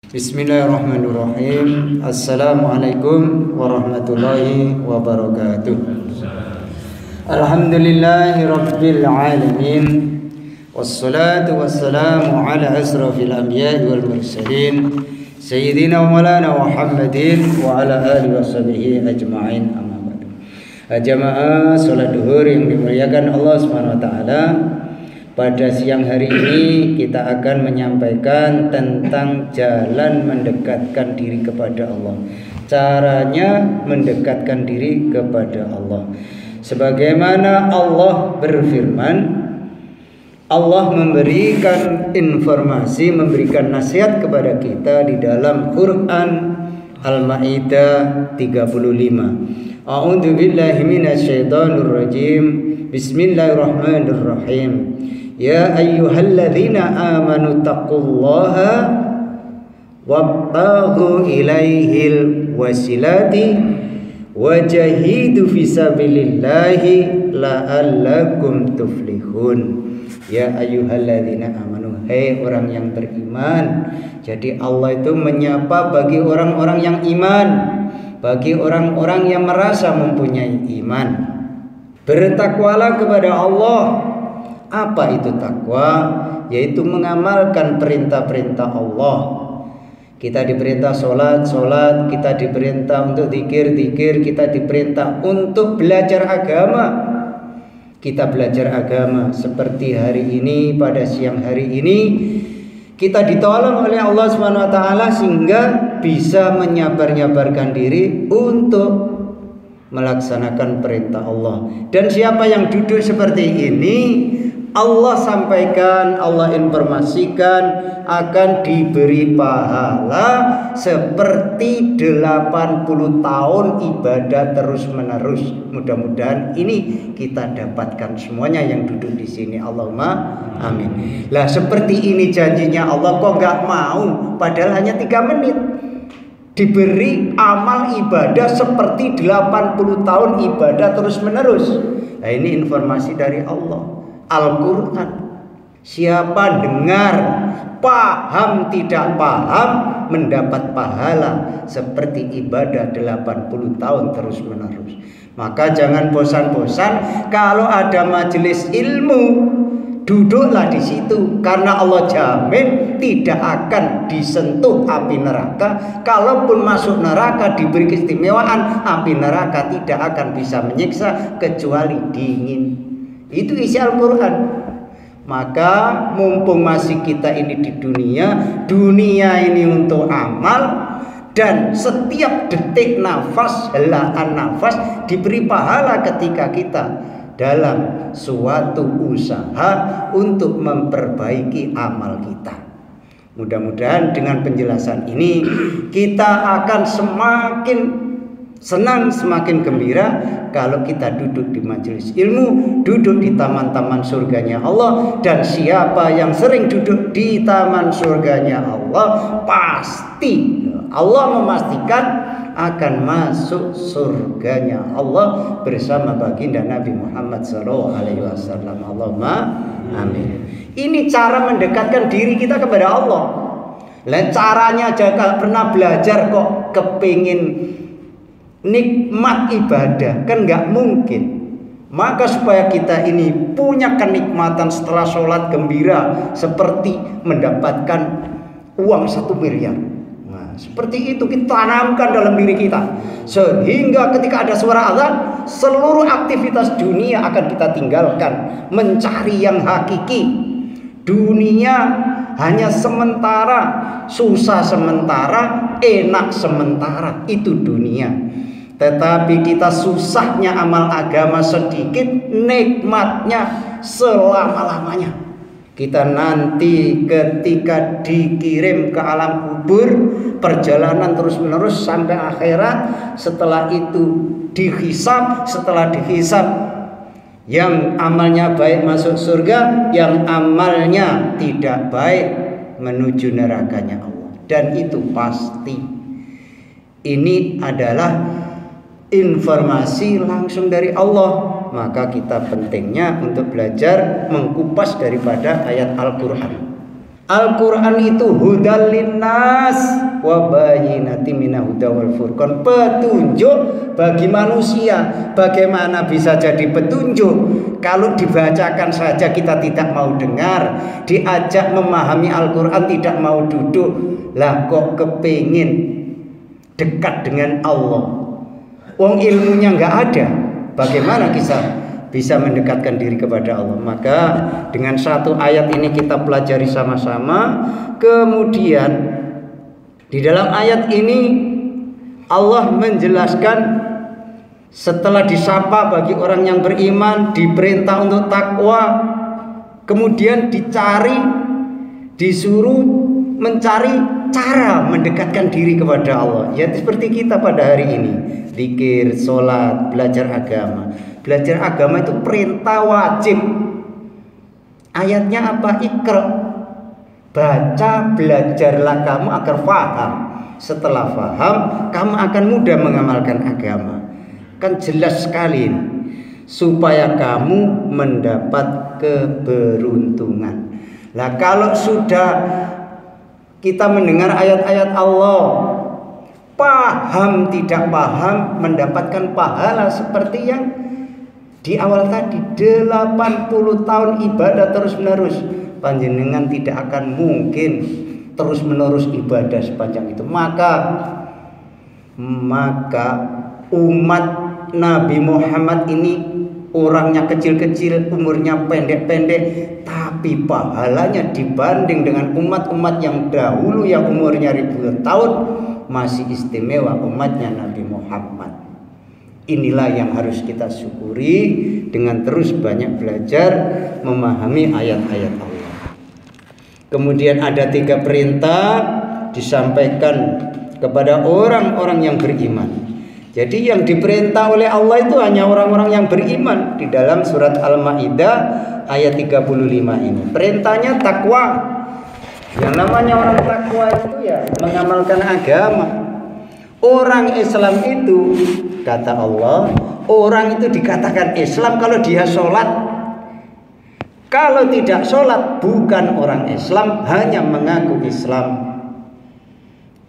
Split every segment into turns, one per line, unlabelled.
Bismillahirrahmanirrahim. Assalamualaikum warahmatullahi wabarakatuh. Alhamdulillahi rabbil alamin. Wassalatu wassalamu ala asrafil anbiya'i wal mursalin Sayyidina wa maulana Muhammadin wa ala alihi wa sahbihi ajma'in, amma ba'du. Jamaah salat duhur yang dimuliakan Allah Subhanahu wa taala, pada siang hari ini kita akan menyampaikan tentang jalan mendekatkan diri kepada Allah. Caranya mendekatkan diri kepada Allah. Sebagaimana Allah berfirman, Allah memberikan informasi, memberikan nasihat kepada kita di dalam Quran Al-Maidah 35. A'udzu billahi minasyaitonir rajim. Bismillahirrahmanirrahim. Ya ayyuhalladzina amanu taqullaha wabtaghu ilaihil wasilati wajahidu fisabilillahi la'allakum tuflihun. Ya ayyuhalladzina amanu, hei orang yang beriman. Jadi Allah itu menyapa bagi orang-orang yang iman, bagi orang-orang yang merasa mempunyai iman. Bertakwalah kepada Allah. Apa itu takwa? Yaitu mengamalkan perintah-perintah Allah. Kita diperintah sholat, kita diperintah untuk zikir, kita diperintah untuk belajar agama. Kita belajar agama seperti hari ini, pada siang hari ini kita ditolong oleh Allah Subhanahu wa taala sehingga bisa menyabar-nyabarkan diri untuk melaksanakan perintah Allah. Dan siapa yang duduk seperti ini, Allah sampaikan, Allah informasikan akan diberi pahala seperti 80 tahun ibadah terus menerus. Mudah-mudahan ini kita dapatkan semuanya yang duduk di sini. Allahumma amin. Lah seperti ini janjinya Allah, kok nggak mau? Padahal hanya 3 menit diberi amal ibadah seperti 80 tahun ibadah terus menerus. Nah ini informasi dari Allah, Al-Quran. Siapa dengar, paham tidak paham, mendapat pahala seperti ibadah 80 tahun terus menerus. Maka jangan bosan-bosan kalau ada majelis ilmu, duduklah di situ, karena Allah jamin tidak akan disentuh api neraka. Kalaupun masuk neraka diberi keistimewaan, api neraka tidak akan bisa menyiksa kecuali dingin. Itu isi Al-Quran. Maka mumpung masih kita ini di dunia ini untuk amal, dan setiap detik nafas, helaan nafas diberi pahala ketika kita dalam suatu usaha untuk memperbaiki amal kita. Mudah-mudahan dengan penjelasan ini kita akan semakin senang, semakin gembira kalau kita duduk di majelis ilmu, duduk di taman-taman surganya Allah. Dan siapa yang sering duduk di taman surganya Allah, pasti Allah memastikan akan masuk surganya Allah bersama baginda Nabi Muhammad SAW. Allahumma amin. Ini cara mendekatkan diri kita kepada Allah. Lah caranya aja kalau pernah belajar kok kepingin nikmat ibadah, kan nggak mungkin. Maka supaya kita ini punya kenikmatan setelah sholat gembira seperti mendapatkan uang 1 miliar. Nah, seperti itu kita tanamkan dalam diri kita, sehingga ketika ada suara azan, seluruh aktivitas dunia akan kita tinggalkan, mencari yang hakiki. Dunia hanya sementara, susah sementara, enak sementara, itu dunia. Tetapi kita susahnya amal agama sedikit, nikmatnya selama-lamanya. Kita nanti ketika dikirim ke alam kubur, perjalanan terus menerus sampai akhirat. Setelah itu dihisab, setelah dihisab yang amalnya baik masuk surga, yang amalnya tidak baik menuju nerakanya Allah. Dan itu pasti. Ini adalah informasi langsung dari Allah. Maka kita pentingnya untuk belajar mengkupas daripada ayat Al-Quran. Al-Quran itu hudal linnas wa bayyinatin minal huda wal furqan, petunjuk bagi manusia. Bagaimana bisa jadi petunjuk kalau dibacakan saja kita tidak mau dengar, diajak memahami Al-Quran tidak mau duduk. Lah kok kepingin dekat dengan Allah, wong ilmunya nggak ada, bagaimana bisa mendekatkan diri kepada Allah? Maka dengan satu ayat ini kita pelajari sama-sama. Kemudian di dalam ayat ini Allah menjelaskan, setelah disapa bagi orang yang beriman, diperintah untuk takwa, kemudian disuruh mencari cara mendekatkan diri kepada Allah. Ya seperti kita pada hari ini, zikir, sholat, belajar agama. Belajar agama itu perintah wajib. Ayatnya apa? Iqra. Baca, belajarlah kamu agar faham. Setelah faham, kamu akan mudah mengamalkan agama. Kan jelas sekali ini. Supaya kamu mendapat keberuntungan. Nah, kalau sudah kita mendengar ayat-ayat Allah, paham tidak paham, mendapatkan pahala seperti yang di awal tadi, 80 tahun ibadah terus menerus, panjenengan tidak akan mungkin terus menerus ibadah sepanjang itu. Maka umat Nabi Muhammad ini orangnya kecil-kecil, umurnya pendek-pendek, tapi pahalanya dibanding dengan umat-umat yang dahulu yang umurnya ribuan tahun masih istimewa umatnya Nabi Muhammad. Inilah yang harus kita syukuri dengan terus banyak belajar memahami ayat-ayat Allah. Kemudian ada 3 perintah disampaikan kepada orang-orang yang beriman. Jadi yang diperintah oleh Allah itu hanya orang-orang yang beriman. Di dalam surat Al-Maidah ayat 35 ini perintahnya takwa. Yang namanya orang takwa itu ya mengamalkan agama. Orang Islam itu, kata Allah, orang itu dikatakan Islam kalau dia sholat. Kalau tidak sholat bukan orang Islam, hanya mengaku Islam.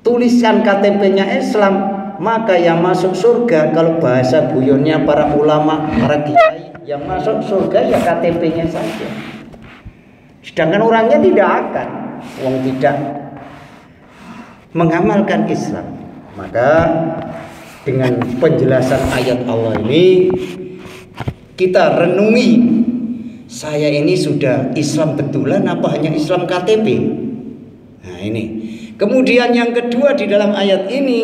Tulisan KTP-nya Islam, maka yang masuk surga, kalau bahasa guyonnya para ulama, para kiai, yang masuk surga ya KTP-nya saja. Sedangkan orangnya tidak akan, wong tidak mengamalkan Islam. Maka dengan penjelasan ayat Allah ini kita renungi, saya ini sudah Islam betulan apa hanya Islam KTP? Nah ini. Kemudian yang kedua di dalam ayat ini,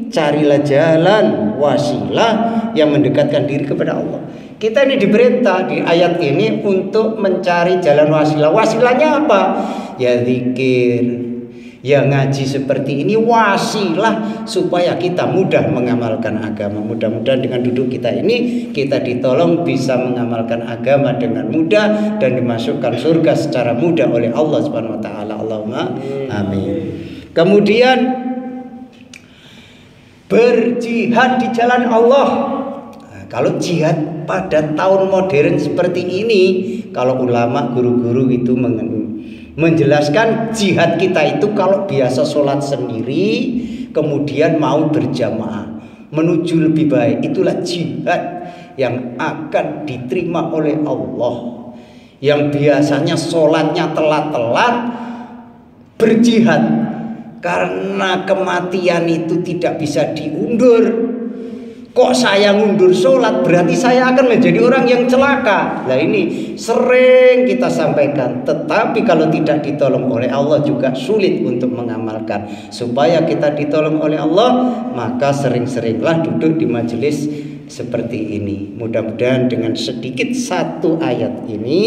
carilah jalan wasilah yang mendekatkan diri kepada Allah. Kita ini diperintah di ayat ini untuk mencari jalan wasilah. Wasilahnya apa? Ya zikir, ya ngaji seperti ini, wasilah supaya kita mudah mengamalkan agama. Mudah-mudahan dengan duduk kita ini kita ditolong bisa mengamalkan agama dengan mudah dan dimasukkan surga secara mudah oleh Allah Subhanahu wa taala. Allahumma amin. Kemudian berjihad di jalan Allah. Nah, kalau jihad pada tahun modern seperti ini, kalau ulama guru-guru itu menjelaskan jihad kita itu kalau biasa sholat sendiri kemudian mau berjamaah menuju lebih baik, itulah jihad yang akan diterima oleh Allah. Yang biasanya sholatnya telat-telat berjihad karena kematian itu tidak bisa diundur. Kok saya ngundur sholat berarti saya akan menjadi orang yang celaka. Nah ini sering kita sampaikan. Tetapi kalau tidak ditolong oleh Allah juga sulit untuk mengamalkan. Supaya kita ditolong oleh Allah, maka sering-seringlah duduk di majelis seperti ini. Mudah-mudahan dengan sedikit satu ayat ini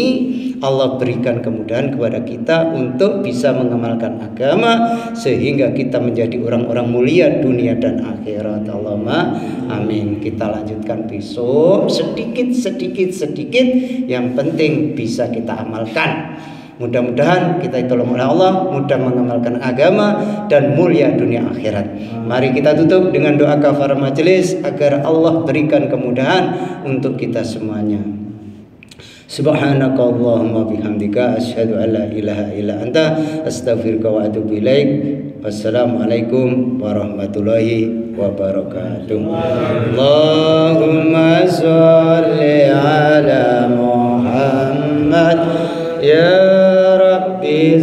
Allah berikan kemudahan kepada kita untuk bisa mengamalkan agama sehingga kita menjadi orang-orang mulia dunia dan akhirat. Allahumma amin. Kita lanjutkan besok sedikit yang penting bisa kita amalkan. Mudah-mudahan kita ditolong oleh Allah, mudah mengamalkan agama dan mulia dunia akhirat. Mari kita tutup dengan doa kafaraah majelis agar Allah berikan kemudahan untuk kita semuanya. Subhanakallahumma bihamdika asyhadu an la ilaha illa anta astaghfiruka wa atubu ilaik. Wassalamualaikum warahmatullahi wabarakatuh. Allahumma sholli ala Muhammad ya Rabbi